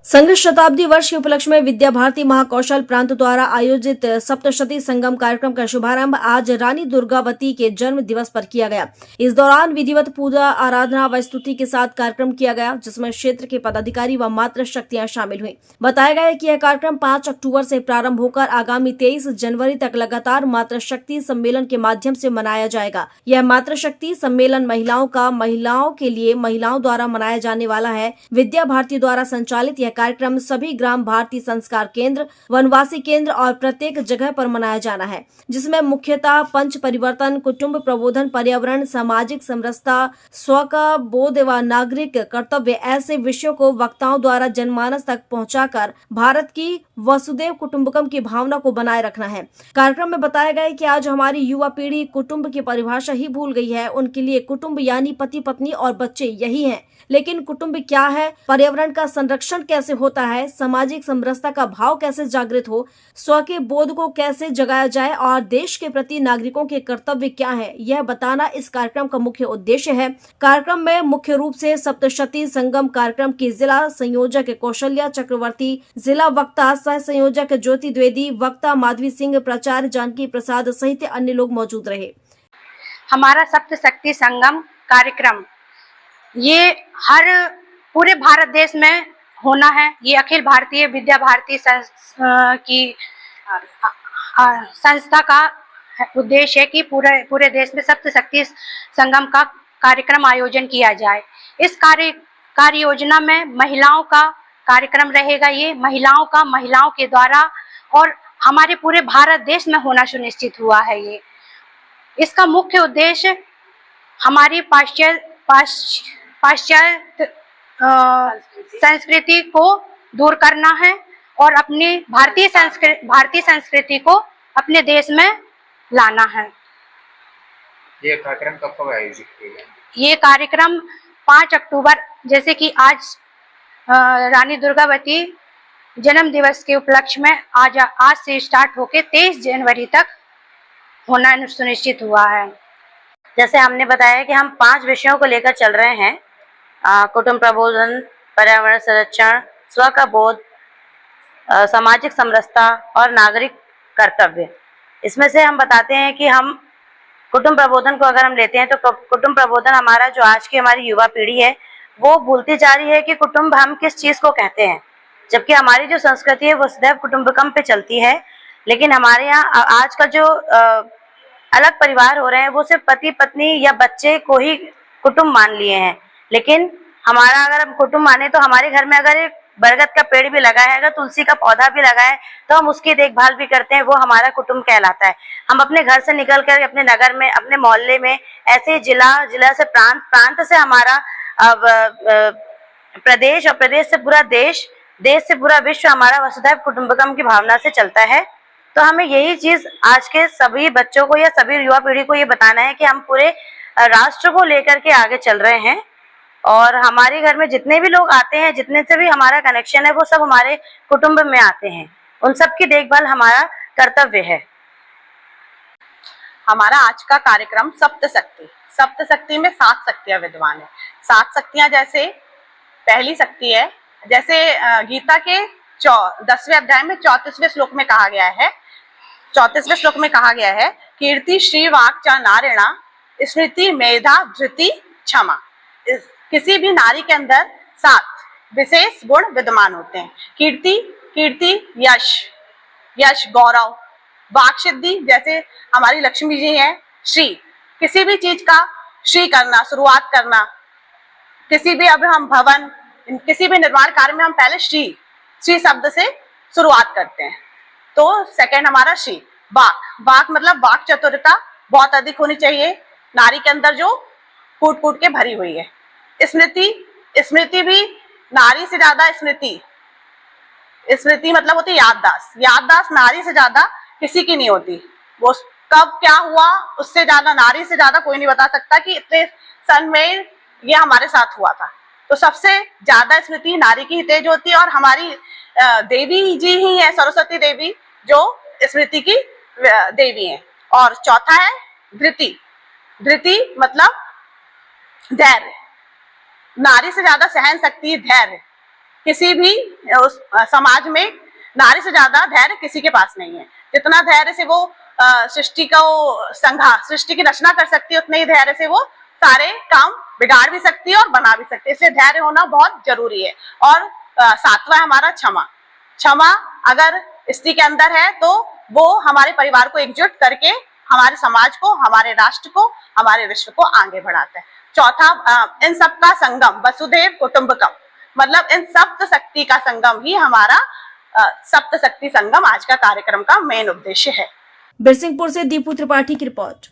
संघ शताब्दी वर्ष के उपलक्ष्य में विद्या भारती महाकौशल प्रांत द्वारा आयोजित सप्तशती संगम कार्यक्रम का शुभारंभ आज रानी दुर्गावती के जन्म दिवस पर किया गया। इस दौरान विधिवत पूजा आराधना व स्तुति के साथ कार्यक्रम किया गया, जिसमें क्षेत्र के पदाधिकारी व मातृ शक्तियां शामिल हुई। बताया गया कि यह कार्यक्रम 5 अक्टूबर से प्रारंभ होकर आगामी 23 जनवरी तक लगातार मातृ शक्ति सम्मेलन के माध्यम से मनाया जाएगा। यह मातृ शक्ति सम्मेलन महिलाओं के लिए महिलाओं द्वारा मनाया जाने वाला है। विद्या भारती द्वारा संचालित यह कार्यक्रम सभी ग्राम भारती संस्कार केंद्र, वनवासी केंद्र और प्रत्येक जगह पर मनाया जाना है, जिसमें मुख्यतः पंच परिवर्तन, कुटुंब प्रबोधन, पर्यावरण, सामाजिक समरसता, स्व का बोध व नागरिक कर्तव्य ऐसे विषयों को वक्ताओं द्वारा जनमानस तक पहुंचाकर भारत की वसुदेव कुटुंबकम की भावना को बनाए रखना है। कार्यक्रम में बताया गया कि आज हमारी युवा पीढ़ी कुटुंब की परिभाषा ही भूल गई है। उनके लिए कुटुंब यानी पति पत्नी और बच्चे यही हैं। लेकिन कुटुंब क्या है, पर्यावरण का संरक्षण कैसे होता है, सामाजिक समरसता का भाव कैसे जागृत हो, स्व के बोध को कैसे जगाया जाए और देश के प्रति नागरिकों के कर्तव्य क्या है, यह बताना इस कार्यक्रम का मुख्य उद्देश्य है। कार्यक्रम में मुख्य रूप से सप्तशती संगम कार्यक्रम की जिला संयोजक कौशल्या चक्रवर्ती, जिला वक्ता सह संयोजक ज्योति द्विवेदी, वक्ता माधवी सिंह, प्राचार्य जानकी प्रसाद सहित अन्य लोग मौजूद रहे। हमारा सप्तशक्ति संगम कार्यक्रम ये हर पूरे भारत देश में होना है। ये अखिल भारतीय विद्या भारती की संस्था का उद्देश्य है कि पूरे देश में सप्तशक्ति संगम का कार्यक्रम आयोजन किया जाए। इस कार्य योजना में महिलाओं का कार्यक्रम रहेगा। ये महिलाओं के द्वारा और हमारे पूरे भारत देश में होना सुनिश्चित हुआ है। ये इसका मुख्य उद्देश्य हमारी पाश्चात्य संस्कृति को दूर करना है और अपनी भारतीय संस्कृति को अपने देश में लाना है। ये कार्यक्रम कब आयोजित किया गया? ये कार्यक्रम 5 अक्टूबर, जैसे कि आज रानी दुर्गावती जन्म दिवस के उपलक्ष्य में आज से स्टार्ट होके 23 जनवरी तक होना सुनिश्चित हुआ है। जैसे हमने बताया कि हम 5 विषयों को लेकर चल रहे हैं, कुटुंब प्रबोधन, पर्यावरण संरक्षण, स्व का बोध, सामाजिक समरसता और नागरिक कर्तव्य। इसमें से हम बताते हैं कि हम कुटुंब प्रबोधन को अगर हम लेते हैं तो कुटुंब प्रबोधन हमारा जो आज की हमारी युवा पीढ़ी है वो भूलती जा रही है कि कुटुंब हम किस चीज़ को कहते हैं, जबकि हमारी जो संस्कृति है वो सदैव कुटुंबकम पे चलती है। लेकिन हमारे यहाँ आज का जो अलग परिवार हो रहे हैं वो सिर्फ पति पत्नी या बच्चे को ही कुटुंब मान लिए हैं। लेकिन हमारा अगर हम कुटुंब माने तो हमारे घर में अगर एक बरगद का पेड़ भी लगा है, अगर तुलसी का पौधा भी लगा है तो हम उसकी देखभाल भी करते हैं, वो हमारा कुटुंब कहलाता है। हम अपने घर से निकलकर अपने नगर में, अपने मोहल्ले में, ऐसे जिला से प्रांत से हमारा प्रदेश और प्रदेश से पूरा देश से पूरा विश्व हमारा वसुधैव कुटुंबकम की भावना से चलता है। तो हमें यही चीज आज के सभी बच्चों को या सभी युवा पीढ़ी को ये बताना है कि हम पूरे राष्ट्र को लेकर के आगे चल रहे हैं और हमारे घर में जितने भी लोग आते हैं, जितने से भी हमारा कनेक्शन है, वो सब हमारे कुटुंब में आते हैं। उन सब की देखभाल हमारा कर्तव्य है। हमारा आज का कार्यक्रम सप्तशक्ति में 7 शक्तियां विद्यमान है। 7 शक्तियां जैसे पहली शक्ति है, जैसे गीता के 10वें अध्याय में 34वें श्लोक में कहा गया है, 34वें श्लोक में कहा गया है, कीर्ति श्री वाक च नारिणा स्मृति मेधा धृति क्षमा। किसी भी नारी के अंदर 7 विशेष गुण विद्यमान होते हैं। कीर्ति यश गौरव, वाक सिद्धि, जैसे हमारी लक्ष्मी जी हैं, श्री, किसी भी चीज का श्री करना, शुरुआत करना, किसी भी अब हम भवन, किसी भी निर्माण कार्य में हम पहले श्री शब्द से शुरुआत करते हैं। तो सेकंड हमारा श्री। वाक मतलब वाक चतुरता बहुत अधिक होनी चाहिए नारी के अंदर, जो कूट के भरी हुई है। स्मृति भी नारी से ज्यादा स्मृति मतलब होती है याददाश्त नारी से ज्यादा किसी की नहीं होती। वो कब क्या हुआ उससे ज्यादा, नारी से ज्यादा कोई नहीं बता सकता कि इतने सन में ये हमारे साथ हुआ था। तो सबसे ज्यादा स्मृति नारी की तेज होती है और हमारी देवी जी ही है, सरस्वती देवी, जो स्मृति की देवी है। और चौथा है धृति मतलब धैर्य, नारी से ज्यादा सहन शक्ति, धैर्य, किसी भी उस समाज में नारी से ज्यादा धैर्य किसी के पास नहीं है। जितना धैर्य से वो सृष्टि की रचना कर सकती है, उतने ही धैर्य से वो सारे काम बिगाड़ भी सकती है और बना भी सकती है। इसलिए धैर्य होना बहुत जरूरी है। और सातवां है हमारा क्षमा। क्षमा अगर स्त्री के अंदर है तो वो हमारे परिवार को एकजुट करके हमारे समाज को, हमारे राष्ट्र को, हमारे विश्व को आगे बढ़ाता है। चौथा, इन सब का संगम, वसुधैव कुटुंबकम, मतलब इन सप्त शक्ति का संगम ही हमारा सप्त शक्ति संगम आज का कार्यक्रम का मेन उद्देश्य है। बिरसिंहपुर से दीपू त्रिपाठी की रिपोर्ट।